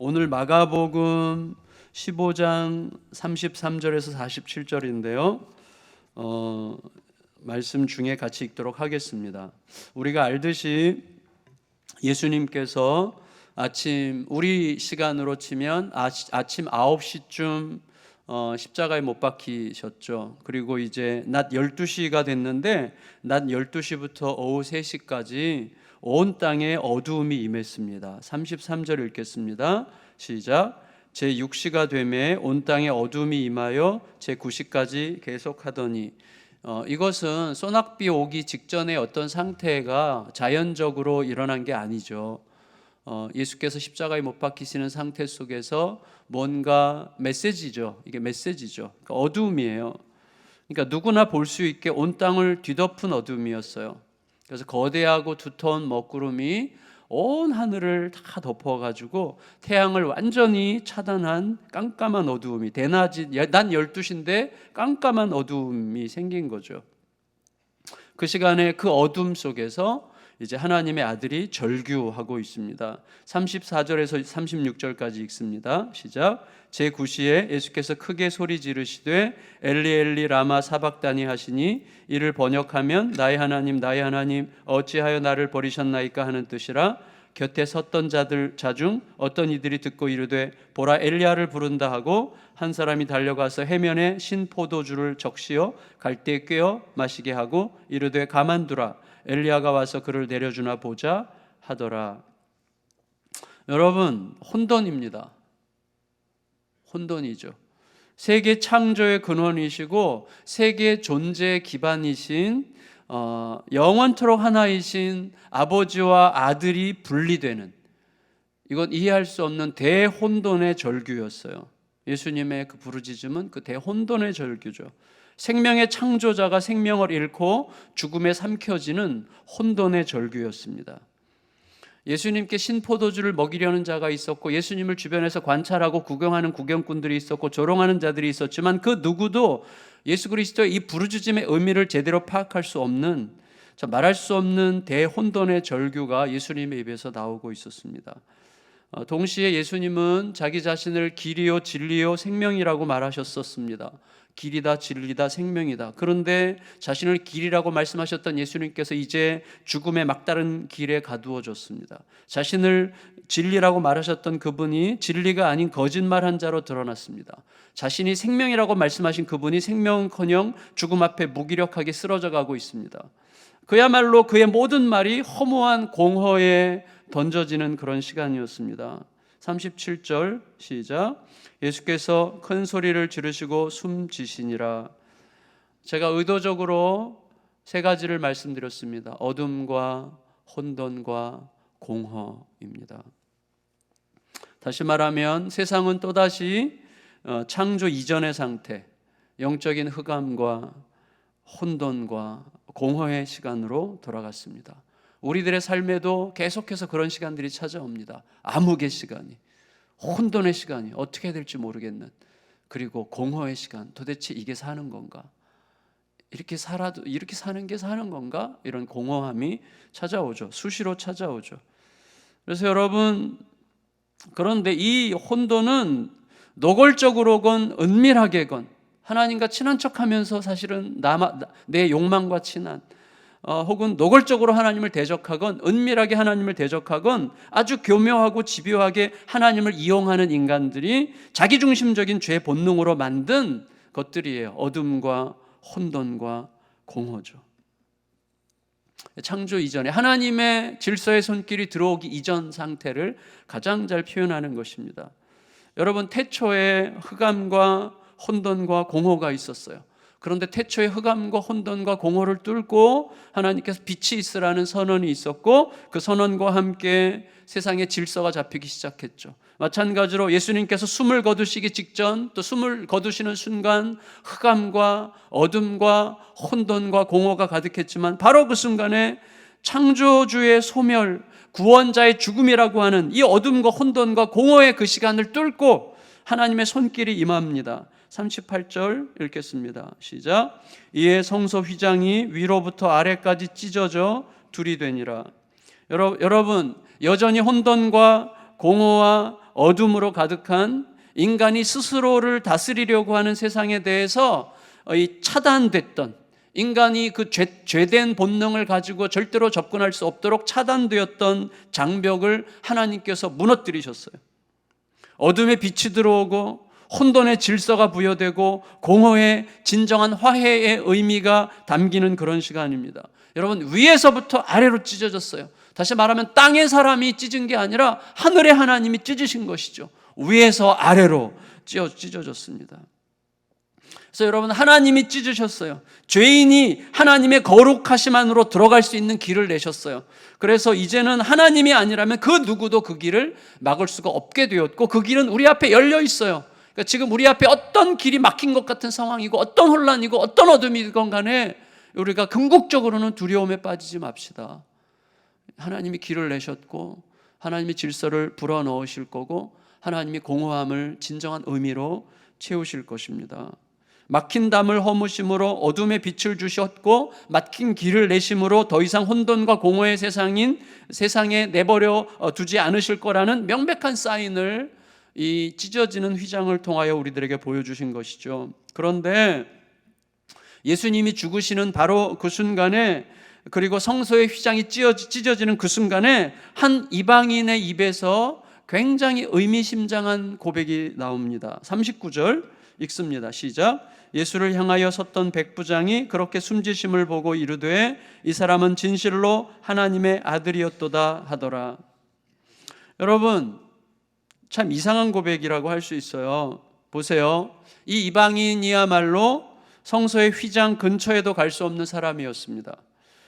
오늘 마가복음 15장 33절에서 47절인데요. 말씀 중에 같이 읽도록 하겠습니다. 우리가 알듯이 예수님께서 우리 시간으로 치면 아침 9시쯤 십자가에 못 박히셨죠. 그리고 이제 낮 12시가 됐는데 낮 12시부터 오후 3시까지 온 땅에 어두움이 임했습니다. 33절 읽겠습니다. 시작. 제6시가 되매 온 땅에 어두움이 임하여 제9시까지 계속하더니 이것은 소낙비 오기 직전의 어떤 상태가 자연적으로 일어난 게 아니죠. 예수께서 십자가에 못 박히시는 상태 속에서 뭔가 메시지죠. 이게 메시지죠. 그러니까 어두움이에요. 그러니까 누구나 볼 수 있게 온 땅을 뒤덮은 어둠이었어요. 그래서 거대하고 두터운 먹구름이 온 하늘을 다 덮어가지고 태양을 완전히 차단한 깜깜한 어두움이 낮 12시인데 깜깜한 어두움이 생긴 거죠. 그 시간에 그 어둠 속에서 이제 하나님의 아들이 절규하고 있습니다. 34절에서 36절까지 읽습니다. 시작. 제9시에 예수께서 크게 소리 지르시되 엘리 엘리 라마 사박다니 하시니 이를 번역하면 나의 하나님 어찌하여 나를 버리셨나이까 하는 뜻이라. 곁에 섰던 자 중 어떤 이들이 듣고 이르되 보라 엘리야를 부른다 하고 한 사람이 달려가서 해면에 신 포도주를 적시어 갈대에 꿰어 마시게 하고 이르되 가만두라 엘리야가 와서 그를 내려주나 보자 하더라. 여러분, 혼돈입니다. 혼돈이죠. 세계 창조의 근원이시고 세계 존재의 기반이신 영원토록 하나이신 아버지와 아들이 분리되는, 이건 이해할 수 없는 대혼돈의 절규였어요. 예수님의 그 부르짖음은 그 대혼돈의 절규죠. 생명의 창조자가 생명을 잃고 죽음에 삼켜지는 혼돈의 절규였습니다. 예수님께 신포도주를 먹이려는 자가 있었고 예수님을 주변에서 관찰하고 구경하는 구경꾼들이 있었고 조롱하는 자들이 있었지만 그 누구도 예수 그리스도의 이 부르짖음의 의미를 제대로 파악할 수 없는, 말할 수 없는 대혼돈의 절규가 예수님의 입에서 나오고 있었습니다. 동시에 예수님은 자기 자신을 길이요 진리요 생명이라고 말하셨었습니다. 길이다 진리다 생명이다. 그런데 자신을 길이라고 말씀하셨던 예수님께서 이제 죽음의 막다른 길에 가두어졌습니다. 자신을 진리라고 말하셨던 그분이 진리가 아닌 거짓말한 자로 드러났습니다. 자신이 생명이라고 말씀하신 그분이 생명은커녕 죽음 앞에 무기력하게 쓰러져 가고 있습니다. 그야말로 그의 모든 말이 허무한 공허에 던져지는 그런 시간이었습니다. 37절 시작. 예수께서 큰 소리를 지르시고 숨지시니라. 제가 의도적으로 세 가지를 말씀드렸습니다. 어둠과 혼돈과 공허입니다. 다시 말하면 세상은 또다시 창조 이전의 상태, 영적인 흑암과 혼돈과 공허의 시간으로 돌아갔습니다. 우리들의 삶에도 계속해서 그런 시간들이 찾아옵니다. 암흑의 시간이, 혼돈의 시간이, 어떻게 해야 될지 모르겠는, 그리고 공허의 시간, 도대체 이게 사는 건가? 이렇게 사는 게 사는 건가? 이런 공허함이 찾아오죠. 수시로 찾아오죠. 그래서 여러분, 그런데 이 혼돈은 노골적으로건 은밀하게건 하나님과 친한 척하면서 사실은 내 욕망과 친한, 혹은 노골적으로 하나님을 대적하건 은밀하게 하나님을 대적하건 아주 교묘하고 집요하게 하나님을 이용하는 인간들이 자기중심적인 죄 본능으로 만든 것들이에요. 어둠과 혼돈과 공허죠. 창조 이전에 하나님의 질서의 손길이 들어오기 이전 상태를 가장 잘 표현하는 것입니다. 여러분, 태초에 흑암과 혼돈과 공허가 있었어요. 그런데 태초에 흑암과 혼돈과 공허를 뚫고 하나님께서 빛이 있으라는 선언이 있었고 그 선언과 함께 세상의 질서가 잡히기 시작했죠. 마찬가지로 예수님께서 숨을 거두시기 직전, 또 숨을 거두시는 순간 흑암과 어둠과 혼돈과 공허가 가득했지만 바로 그 순간에 창조주의 소멸, 구원자의 죽음이라고 하는 이 어둠과 혼돈과 공허의 그 시간을 뚫고 하나님의 손길이 임합니다. 38절 읽겠습니다. 시작. 이에 성소 휘장이 위로부터 아래까지 찢어져 둘이 되니라. 여러분, 여전히 혼돈과 공허와 어둠으로 가득한 인간이 스스로를 다스리려고 하는 세상에 대해서 차단됐던, 인간이 그 죄된 본능을 가지고 절대로 접근할 수 없도록 차단되었던 장벽을 하나님께서 무너뜨리셨어요. 어둠에 빛이 들어오고 혼돈의 질서가 부여되고 공허의 진정한 화해의 의미가 담기는 그런 시간입니다. 여러분, 위에서부터 아래로 찢어졌어요. 다시 말하면 땅의 사람이 찢은 게 아니라 하늘의 하나님이 찢으신 것이죠. 위에서 아래로 찢어졌습니다. 그래서 여러분, 하나님이 찢으셨어요. 죄인이 하나님의 거룩하심 안으로 들어갈 수 있는 길을 내셨어요. 그래서 이제는 하나님이 아니라면 그 누구도 그 길을 막을 수가 없게 되었고, 그 길은 우리 앞에 열려 있어요. 그러니까 지금 우리 앞에 어떤 길이 막힌 것 같은 상황이고 어떤 혼란이고 어떤 어둠이건 간에 우리가 궁극적으로는 두려움에 빠지지 맙시다. 하나님이 길을 내셨고 하나님이 질서를 불어넣으실 거고 하나님이 공허함을 진정한 의미로 채우실 것입니다. 막힌 담을 허무심으로 어둠의 빛을 주셨고 막힌 길을 내심으로 더 이상 혼돈과 공허의 세상에 내버려 두지 않으실 거라는 명백한 사인을 이 찢어지는 휘장을 통하여 우리들에게 보여주신 것이죠. 그런데 예수님이 죽으시는 바로 그 순간에, 그리고 성소의 휘장이 찢어지는 그 순간에 한 이방인의 입에서 굉장히 의미심장한 고백이 나옵니다. 39절 읽습니다. 시작. 예수를 향하여 섰던 백부장이 그렇게 숨지심을 보고 이르되 이 사람은 진실로 하나님의 아들이었도다 하더라. 여러분, 참 이상한 고백이라고 할 수 있어요. 보세요. 이 이방인이야말로 성소의 휘장 근처에도 갈 수 없는 사람이었습니다.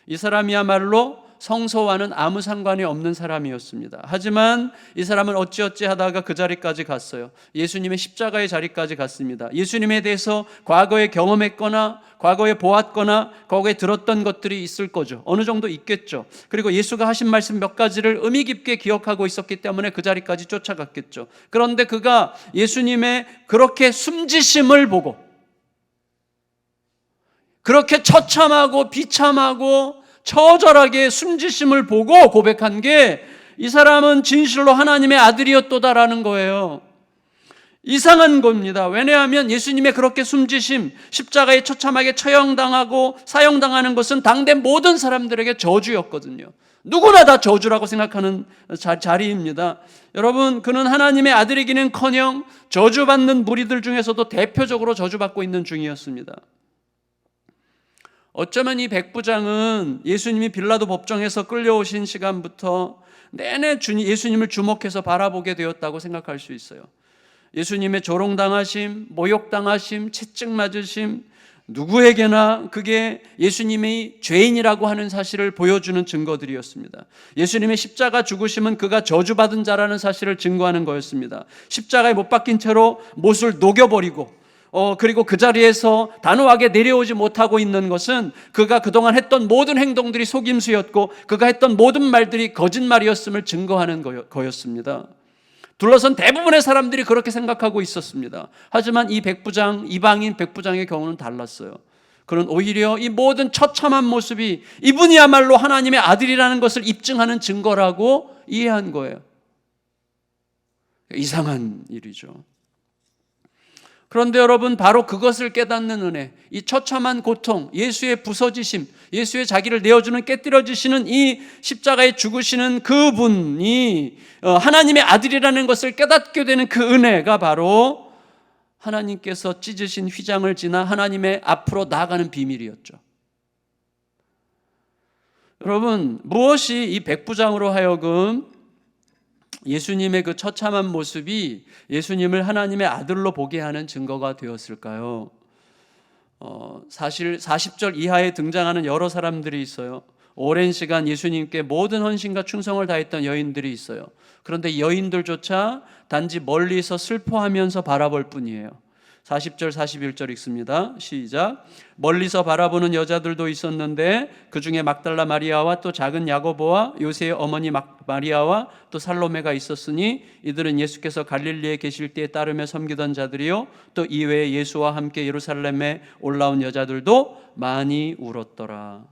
이 사람이야말로 성소와는 아무 상관이 없는 사람이었습니다. 하지만 이 사람은 어찌어찌 하다가 그 자리까지 갔어요. 예수님의 십자가의 자리까지 갔습니다. 예수님에 대해서 과거에 경험했거나 과거에 보았거나 과거에 들었던 것들이 있을 거죠. 어느 정도 있겠죠. 그리고 예수가 하신 말씀 몇 가지를 의미 깊게 기억하고 있었기 때문에 그 자리까지 쫓아갔겠죠. 그런데 그가 예수님의 그렇게 숨지심을 보고, 그렇게 처참하고 비참하고 처절하게 숨지심을 보고 고백한 게 이 사람은 진실로 하나님의 아들이었도다라는 거예요. 이상한 겁니다. 왜냐하면 예수님의 그렇게 숨지심, 십자가에 처참하게 처형당하고 사형당하는 것은 당대 모든 사람들에게 저주였거든요. 누구나 다 저주라고 생각하는 자리입니다. 여러분, 그는 하나님의 아들이기는커녕 저주받는 무리들 중에서도 대표적으로 저주받고 있는 중이었습니다. 어쩌면 이 백부장은 예수님이 빌라도 법정에서 끌려오신 시간부터 내내 예수님을 주목해서 바라보게 되었다고 생각할 수 있어요. 예수님의 조롱당하심, 모욕당하심, 채찍맞으심, 누구에게나 그게 예수님이 죄인이라고 하는 사실을 보여주는 증거들이었습니다. 예수님의 십자가 죽으심은 그가 저주받은 자라는 사실을 증거하는 거였습니다. 십자가에 못 박힌 채로 못을 녹여버리고 그리고 그 자리에서 단호하게 내려오지 못하고 있는 것은 그가 그동안 했던 모든 행동들이 속임수였고 그가 했던 모든 말들이 거짓말이었음을 증거하는 거였습니다. 둘러선 대부분의 사람들이 그렇게 생각하고 있었습니다. 하지만 이 백부장, 이방인 백부장의 경우는 달랐어요. 그는 오히려 이 모든 처참한 모습이 이분이야말로 하나님의 아들이라는 것을 입증하는 증거라고 이해한 거예요. 이상한 일이죠. 그런데 여러분, 바로 그것을 깨닫는 은혜, 이 처참한 고통, 예수의 부서지심, 예수의 자기를 내어주는 깨뜨려지시는 이 십자가에 죽으시는 그분이 하나님의 아들이라는 것을 깨닫게 되는 그 은혜가 바로 하나님께서 찢으신 휘장을 지나 하나님의 앞으로 나아가는 비밀이었죠. 여러분, 무엇이 이 백부장으로 하여금 예수님의 그 처참한 모습이 예수님을 하나님의 아들로 보게 하는 증거가 되었을까요? 사실 40절 이하에 등장하는 여러 사람들이 있어요. 오랜 시간 예수님께 모든 헌신과 충성을 다했던 여인들이 있어요. 그런데 여인들조차 단지 멀리서 슬퍼하면서 바라볼 뿐이에요. 40절 41절 읽습니다. 시작. 멀리서 바라보는 여자들도 있었는데 그 중에 막달라 마리아와 또 작은 야고보와 요새의 어머니 마리아와 또 살로메가 있었으니 이들은 예수께서 갈릴리에 계실 때에 따르며 섬기던 자들이요 또 이외에 예수와 함께 예루살렘에 올라온 여자들도 많이 울었더라.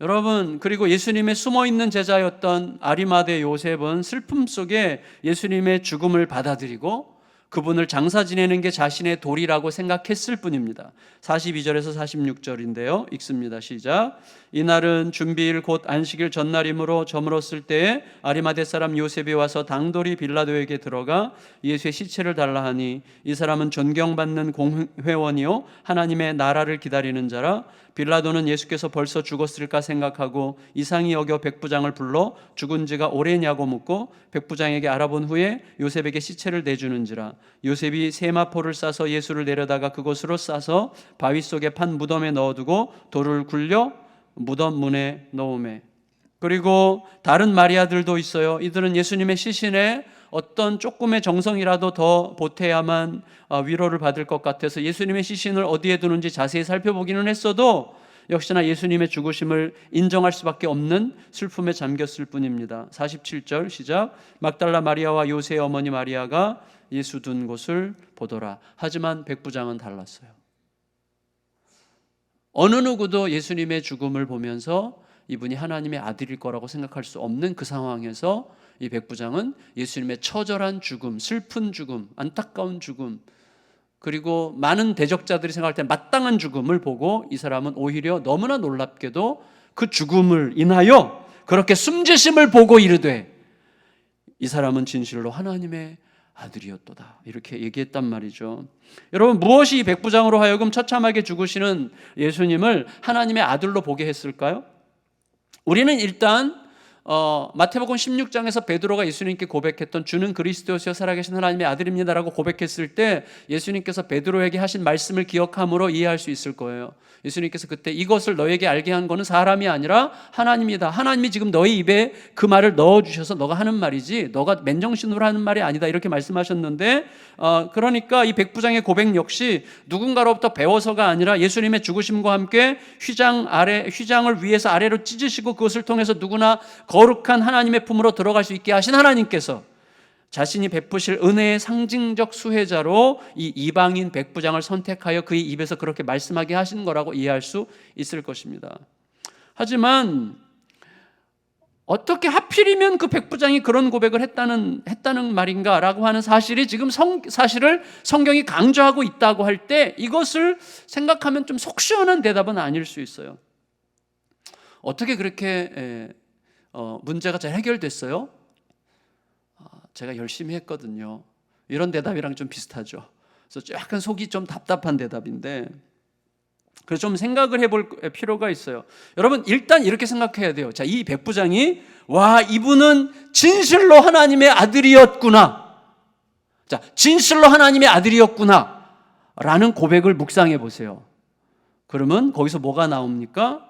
여러분, 그리고 예수님의 숨어있는 제자였던 아리마대 요셉은 슬픔 속에 예수님의 죽음을 받아들이고 그분을 장사 지내는 게 자신의 도리라고 생각했을 뿐입니다. 42절에서 46절인데요. 읽습니다. 시작. 이날은 준비일 곧 안식일 전날이므로 저물었을 때에 아리마대 사람 요셉이 와서 당돌이 빌라도에게 들어가 예수의 시체를 달라 하니 이 사람은 존경받는 공회원이요 하나님의 나라를 기다리는 자라. 빌라도는 예수께서 벌써 죽었을까 생각하고 이상히 여겨 백부장을 불러 죽은 지가 오래냐고 묻고 백부장에게 알아본 후에 요셉에게 시체를 내주는지라. 요셉이 세마포를 싸서 예수를 내려다가 그곳으로 싸서 바위 속에 판 무덤에 넣어두고 돌을 굴려 무덤 문에 넣으매. 그리고 다른 마리아들도 있어요. 이들은 예수님의 시신에 어떤 조금의 정성이라도 더 보태야만 위로를 받을 것 같아서 예수님의 시신을 어디에 두는지 자세히 살펴보기는 했어도 역시나 예수님의 죽으심을 인정할 수밖에 없는 슬픔에 잠겼을 뿐입니다. 47절 시작. 막달라 마리아와 요새의 어머니 마리아가 예수 둔 곳을 보더라. 하지만 백부장은 달랐어요. 어느 누구도 예수님의 죽음을 보면서 이분이 하나님의 아들일 거라고 생각할 수 없는 그 상황에서 이 백부장은 예수님의 처절한 죽음, 슬픈 죽음, 안타까운 죽음, 그리고 많은 대적자들이 생각할 때 마땅한 죽음을 보고 이 사람은 오히려 너무나 놀랍게도 그 죽음을 인하여 그렇게 숨지심을 보고 이르되 이 사람은 진실로 하나님의 아들이었도다, 이렇게 얘기했단 말이죠. 여러분, 무엇이 이 백부장으로 하여금 처참하게 죽으시는 예수님을 하나님의 아들로 보게 했을까요? 우리는 일단 마태복음 16장에서 베드로가 예수님께 고백했던 주는 그리스도시요 살아계신 하나님의 아들입니다라고 고백했을 때 예수님께서 베드로에게 하신 말씀을 기억함으로 이해할 수 있을 거예요. 예수님께서 그때 이것을 너에게 알게 한 거는 사람이 아니라 하나님이다. 하나님이 지금 너희 입에 그 말을 넣어주셔서 너가 하는 말이지 너가 맨정신으로 하는 말이 아니다, 이렇게 말씀하셨는데 그러니까 이 백부장의 고백 역시 누군가로부터 배워서가 아니라 예수님의 죽으심과 함께 휘장을 위에서 아래로 찢으시고 그것을 통해서 누구나 거룩한 하나님의 품으로 들어갈 수 있게 하신 하나님께서 자신이 베푸실 은혜의 상징적 수혜자로 이 이방인 백부장을 선택하여 그의 입에서 그렇게 말씀하게 하신 거라고 이해할 수 있을 것입니다. 하지만 어떻게 하필이면 그 백부장이 그런 고백을 했다는 말인가 라고 하는 사실이 지금 사실을 성경이 강조하고 있다고 할 때 이것을 생각하면 좀 속 시원한 대답은 아닐 수 있어요. 어떻게 그렇게 문제가 잘 해결됐어요? 제가 열심히 했거든요. 이런 대답이랑 좀 비슷하죠. 그래서 약간 속이 좀 답답한 대답인데, 그래서 좀 생각을 해볼 필요가 있어요. 여러분, 일단 이렇게 생각해야 돼요. 자, 이 백부장이 와, 이분은 진실로 하나님의 아들이었구나. 자, 진실로 하나님의 아들이었구나 라는 고백을 묵상해 보세요. 그러면 거기서 뭐가 나옵니까?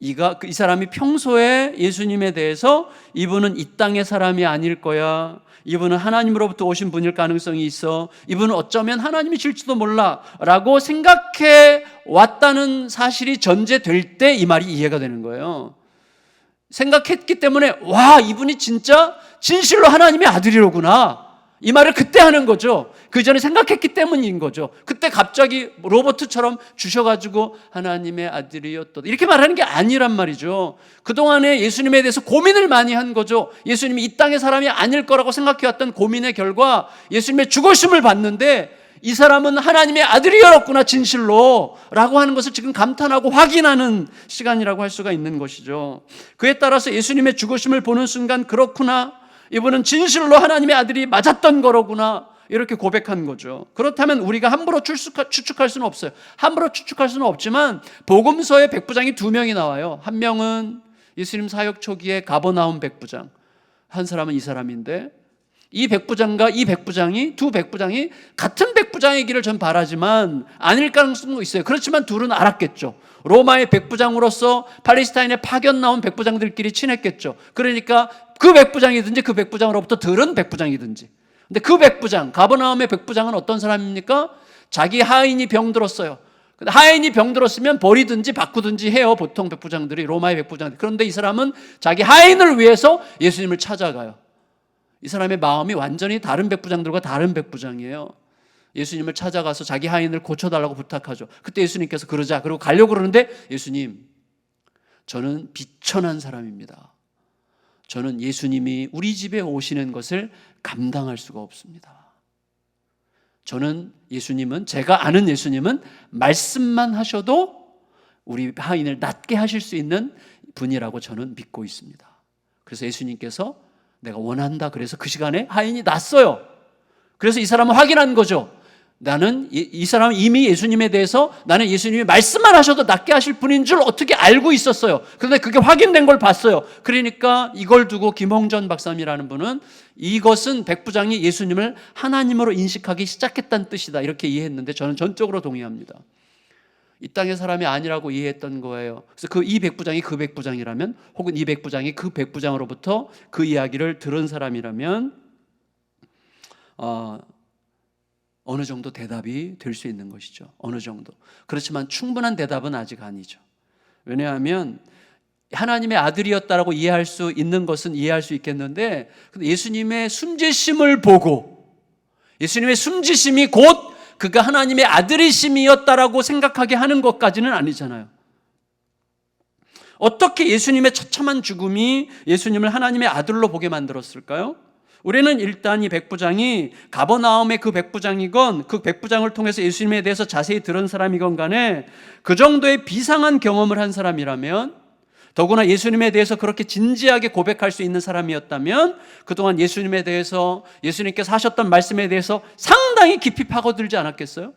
이 사람이 평소에 예수님에 대해서 이분은 이 땅의 사람이 아닐 거야, 이분은 하나님으로부터 오신 분일 가능성이 있어, 이분은 어쩌면 하나님이실지도 몰라 라고 생각해 왔다는 사실이 전제될 때 이 말이 이해가 되는 거예요. 생각했기 때문에 와, 이분이 진짜 진실로 하나님의 아들이로구나, 이 말을 그때 하는 거죠. 그 전에 생각했기 때문인 거죠. 그때 갑자기 로버트처럼 주셔가지고 하나님의 아들이었다 이렇게 말하는 게 아니란 말이죠. 그동안에 예수님에 대해서 고민을 많이 한 거죠. 예수님이 이 땅의 사람이 아닐 거라고 생각해왔던 고민의 결과 예수님의 죽으심을 봤는데 이 사람은 하나님의 아들이었구나 진실로 라고 하는 것을 지금 감탄하고 확인하는 시간이라고 할 수가 있는 것이죠. 그에 따라서 예수님의 죽으심을 보는 순간 그렇구나, 이분은 진실로 하나님의 아들이 맞았던 거로구나, 이렇게 고백한 거죠. 그렇다면 우리가 함부로 추측할 수는 없어요. 함부로 추측할 수는 없지만 복음서에 백부장이 두 명이 나와요. 한 명은 예수님 사역 초기에 가버나움 백부장, 한 사람은 이 사람인데 이 백부장과 이 백부장이, 두 백부장이 같은 백부장이기를 전 바라지만 아닐 가능성도 있어요. 그렇지만 둘은 알았겠죠. 로마의 백부장으로서 팔레스타인에 파견 나온 백부장들끼리 친했겠죠. 그러니까 그 백부장이든지 그 백부장으로부터 들은 백부장이든지. 근데 그 백부장, 가버나움의 백부장은 어떤 사람입니까? 자기 하인이 병들었어요. 하인이 병들었으면 버리든지 바꾸든지 해요, 보통 백부장들이, 로마의 백부장들. 그런데 이 사람은 자기 하인을 위해서 예수님을 찾아가요. 이 사람의 마음이 완전히 다른 백부장들과 다른 백부장이에요. 예수님을 찾아가서 자기 하인을 고쳐달라고 부탁하죠. 그때 예수님께서 그러자, 그리고 가려고 그러는데 예수님, 저는 비천한 사람입니다. 저는 예수님이 우리 집에 오시는 것을 감당할 수가 없습니다. 저는 예수님은, 제가 아는 예수님은 말씀만 하셔도 우리 하인을 낫게 하실 수 있는 분이라고 저는 믿고 있습니다. 그래서 예수님께서 내가 원한다 그래서 그 시간에 하인이 낫어요. 그래서 이 사람은 확인한 거죠. 나는 이 사람은 이미 예수님에 대해서 나는 예수님이 말씀만 하셔도 낫게 하실 분인 줄 어떻게 알고 있었어요. 그런데 그게 확인된 걸 봤어요. 그러니까 이걸 두고 김홍전 박사님이라는 분은 이것은 백부장이 예수님을 하나님으로 인식하기 시작했다는 뜻이다, 이렇게 이해했는데 저는 전적으로 동의합니다. 이 땅의 사람이 아니라고 이해했던 거예요. 그래서 이 백부장이 그 백부장이라면, 혹은 이 백부장이 그 백부장으로부터 그 이야기를 들은 사람이라면 어느 정도 대답이 될 수 있는 것이죠. 어느 정도. 그렇지만 충분한 대답은 아직 아니죠. 왜냐하면 하나님의 아들이었다라고 이해할 수 있는 것은 이해할 수 있겠는데, 예수님의 숨지심을 보고 예수님의 숨지심이 곧 그가 하나님의 아들이심이었다라고 생각하게 하는 것까지는 아니잖아요. 어떻게 예수님의 처참한 죽음이 예수님을 하나님의 아들로 보게 만들었을까요? 우리는 일단 이 백부장이 가버나움의 그 백부장이건 그 백부장을 통해서 예수님에 대해서 자세히 들은 사람이건 간에 그 정도의 비상한 경험을 한 사람이라면, 더구나 예수님에 대해서 그렇게 진지하게 고백할 수 있는 사람이었다면 그동안 예수님에 대해서, 예수님께서 하셨던 말씀에 대해서 상당히 깊이 파고들지 않았겠어요?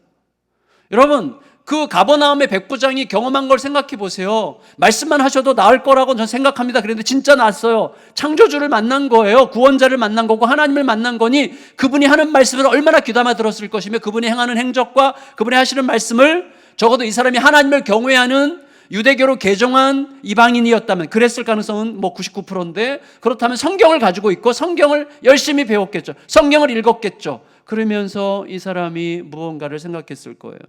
여러분, 그 가버나움의 백부장이 경험한 걸 생각해 보세요. 말씀만 하셔도 나을 거라고 저는 생각합니다. 그런데 진짜 나았어요. 창조주를 만난 거예요. 구원자를 만난 거고 하나님을 만난 거니 그분이 하는 말씀을 얼마나 귀담아 들었을 것이며 그분이 행하는 행적과 그분이 하시는 말씀을, 적어도 이 사람이 하나님을 경외하는 유대교로 개종한 이방인이었다면 그랬을 가능성은 99%인데, 그렇다면 성경을 가지고 있고 성경을 열심히 배웠겠죠. 성경을 읽었겠죠. 그러면서 이 사람이 무언가를 생각했을 거예요.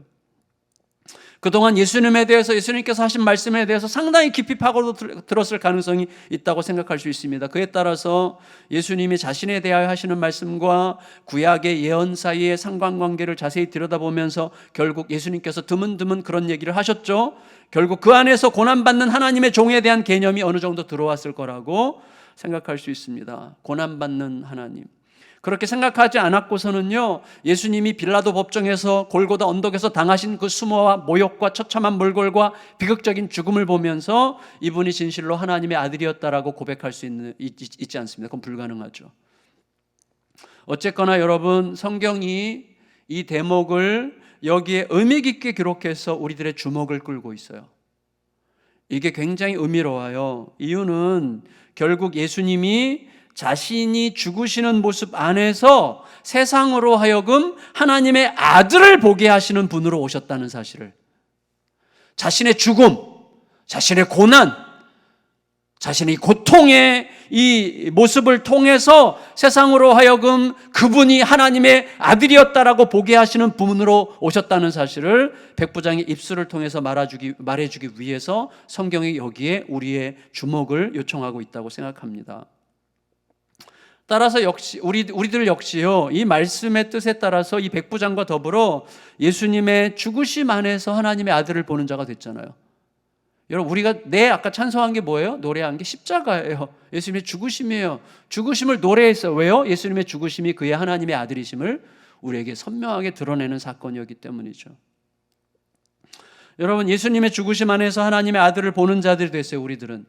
그동안 예수님에 대해서, 예수님께서 하신 말씀에 대해서 상당히 깊이 파고들었을 가능성이 있다고 생각할 수 있습니다. 그에 따라서 예수님이 자신에 대하여 하시는 말씀과 구약의 예언 사이의 상관관계를 자세히 들여다보면서 결국 예수님께서 드문드문 그런 얘기를 하셨죠. 결국 그 안에서 고난받는 하나님의 종에 대한 개념이 어느 정도 들어왔을 거라고 생각할 수 있습니다. 고난받는 하나님. 그렇게 생각하지 않았고서는요, 예수님이 빌라도 법정에서 골고다 언덕에서 당하신 그 수모와 모욕과 처참한 몰골과 비극적인 죽음을 보면서 이분이 진실로 하나님의 아들이었다라고 고백할 수 있지 않습니다. 그건 불가능하죠. 어쨌거나 여러분, 성경이 이 대목을 여기에 의미 깊게 기록해서 우리들의 주목을 끌고 있어요. 이게 굉장히 의미로워요. 이유는 결국 예수님이 자신이 죽으시는 모습 안에서 세상으로 하여금 하나님의 아들을 보게 하시는 분으로 오셨다는 사실을, 자신의 죽음, 자신의 고난, 자신의 고통의 이 모습을 통해서 세상으로 하여금 그분이 하나님의 아들이었다라고 보게 하시는 분으로 오셨다는 사실을 백부장의 입술을 통해서 말해주기 위해서 성경이 여기에 우리의 주목을 요청하고 있다고 생각합니다. 따라서 역시 우리들 역시요, 이 말씀의 뜻에 따라서 이 백부장과 더불어 예수님의 죽으심 안에서 하나님의 아들을 보는 자가 됐잖아요. 여러분, 우리가 아까 찬송한 게 뭐예요? 노래한 게 십자가예요. 예수님의 죽으심이에요. 죽으심을 노래했어요. 왜요? 예수님의 죽으심이 그의 하나님의 아들이심을 우리에게 선명하게 드러내는 사건이었기 때문이죠. 여러분, 예수님의 죽으심 안에서 하나님의 아들을 보는 자들이 됐어요, 우리들은.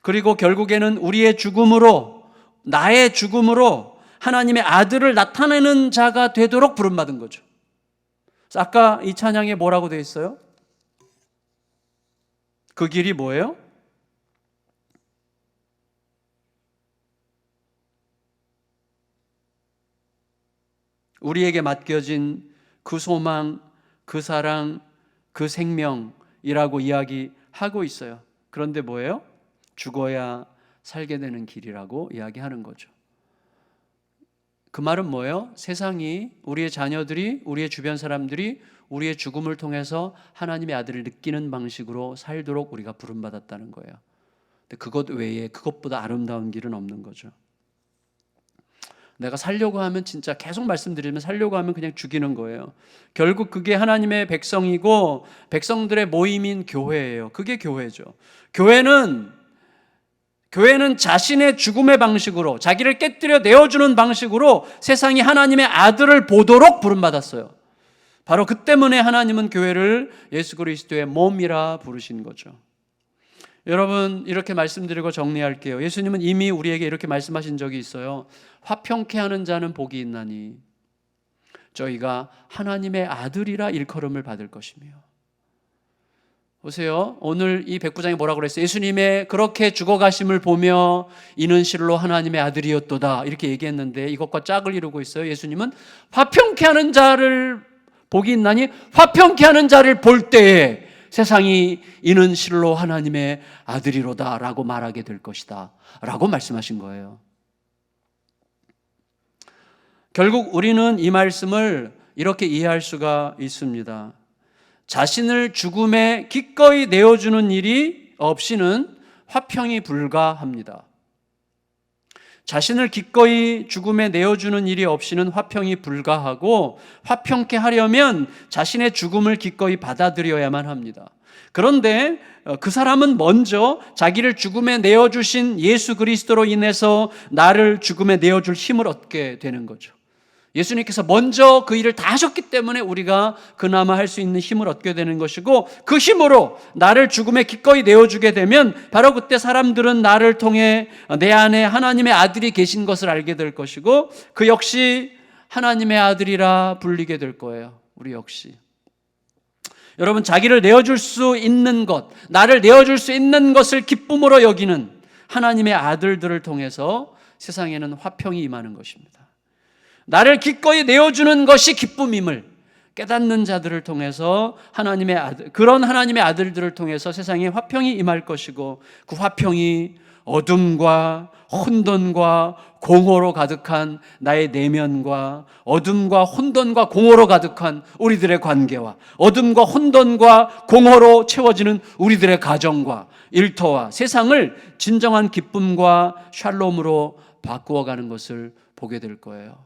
그리고 결국에는 우리의 죽음으로, 나의 죽음으로 하나님의 아들을 나타내는 자가 되도록 부름받은 거죠. 그래서 아까 이 찬양에 뭐라고 되어 있어요? 그 길이 뭐예요? 우리에게 맡겨진 그 소망, 그 사랑, 그 생명이라고 이야기하고 있어요. 그런데 뭐예요? 죽어야 살게 되는 길이라고 이야기하는 거죠. 그 말은 뭐예요? 세상이, 우리의 자녀들이, 우리의 주변 사람들이 우리의 죽음을 통해서 하나님의 아들을 느끼는 방식으로 살도록 우리가 부름받았다는 거예요. 근데 그것 외에, 그것보다 아름다운 길은 없는 거죠. 내가 살려고 하면 진짜 계속 말씀드리면 살려고 하면 그냥 죽이는 거예요. 결국 그게 하나님의 백성이고 백성들의 모임인 교회예요. 그게 교회죠. 교회는 자신의 죽음의 방식으로, 자기를 깨뜨려 내어주는 방식으로 세상이 하나님의 아들을 보도록 부름받았어요. 바로 그 때문에 하나님은 교회를 예수 그리스도의 몸이라 부르신 거죠. 여러분, 이렇게 말씀드리고 정리할게요. 예수님은 이미 우리에게 이렇게 말씀하신 적이 있어요. 화평케 하는 자는 복이 있나니 저희가 하나님의 아들이라 일컬음을 받을 것이며. 보세요. 오늘 이 백부장이 뭐라고 그랬어요? 예수님의 그렇게 죽어가심을 보며 이는 실로 하나님의 아들이었도다 이렇게 얘기했는데 이것과 짝을 이루고 있어요. 예수님은 화평케 하는 자를 복이 있나니 화평케 하는 자를 볼 때에 세상이 이는 실로 하나님의 아들이로다 라고 말하게 될 것이다 라고 말씀하신 거예요. 결국 우리는 이 말씀을 이렇게 이해할 수가 있습니다. 자신을 죽음에 기꺼이 내어주는 일이 없이는 화평이 불가합니다. 자신을 기꺼이 죽음에 내어주는 일이 없이는 화평이 불가하고, 화평케 하려면 자신의 죽음을 기꺼이 받아들여야만 합니다. 그런데 그 사람은 먼저 자기를 죽음에 내어주신 예수 그리스도로 인해서 나를 죽음에 내어줄 힘을 얻게 되는 거죠. 예수님께서 먼저 그 일을 다 하셨기 때문에 우리가 그나마 할 수 있는 힘을 얻게 되는 것이고, 그 힘으로 나를 죽음에 기꺼이 내어주게 되면 바로 그때 사람들은 나를 통해 내 안에 하나님의 아들이 계신 것을 알게 될 것이고, 그 역시 하나님의 아들이라 불리게 될 거예요. 우리 역시. 여러분, 자기를 내어줄 수 있는 것, 나를 내어줄 수 있는 것을 기쁨으로 여기는 하나님의 아들들을 통해서 세상에는 화평이 임하는 것입니다. 나를 기꺼이 내어주는 것이 기쁨임을 깨닫는 자들을 통해서 하나님의 아들, 그런 하나님의 아들들을 통해서 세상에 화평이 임할 것이고, 그 화평이 어둠과 혼돈과 공허로 가득한 나의 내면과 어둠과 혼돈과 공허로 가득한 우리들의 관계와 어둠과 혼돈과 공허로 채워지는 우리들의 가정과 일터와 세상을 진정한 기쁨과 샬롬으로 바꾸어가는 것을 보게 될 거예요.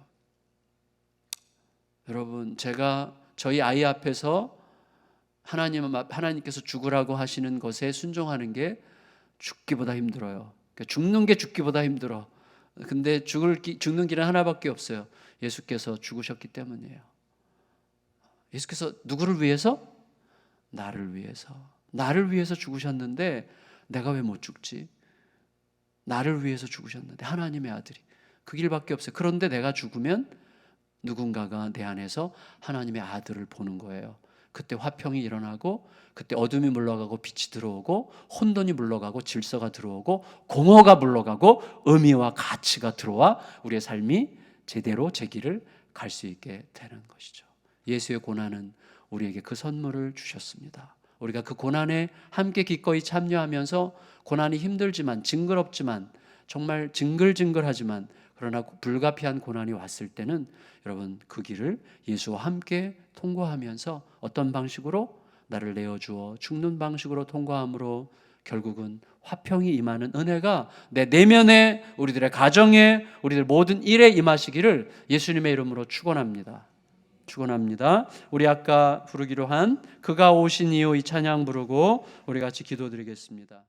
여러분, 제가 저희 아이 앞에서 하나님께서 죽으라고 하시는 것에 순종하는 게 죽기보다 힘들어요. 그러니까 죽는 게 죽기보다 힘들어. 근데 죽는 길은 하나밖에 없어요. 예수께서 죽으셨기 때문이에요. 예수께서 누구를 위해서? 나를 위해서. 나를 위해서 죽으셨는데 내가 왜 못 죽지? 나를 위해서 죽으셨는데, 하나님의 아들이. 그 길밖에 없어요. 그런데 내가 죽으면 누군가가 내 안에서 하나님의 아들을 보는 거예요. 그때 화평이 일어나고, 그때 어둠이 물러가고 빛이 들어오고, 혼돈이 물러가고 질서가 들어오고, 공허가 물러가고 의미와 가치가 들어와 우리의 삶이 제대로 제 길을 갈 수 있게 되는 것이죠. 예수의 고난은 우리에게 그 선물을 주셨습니다. 우리가 그 고난에 함께 기꺼이 참여하면서, 고난이 힘들지만 징그럽지만 정말 징글징글하지만 그러나 불가피한 고난이 왔을 때는 여러분, 그 길을 예수와 함께 통과하면서 어떤 방식으로? 나를 내어주어 죽는 방식으로 통과함으로 결국은 화평이 임하는 은혜가 내 내면에, 우리들의 가정에, 우리들 모든 일에 임하시기를 예수님의 이름으로 축원합니다. 축원합니다. 우리 아까 부르기로 한 그가 오신 이후 이 찬양 부르고 우리 같이 기도드리겠습니다.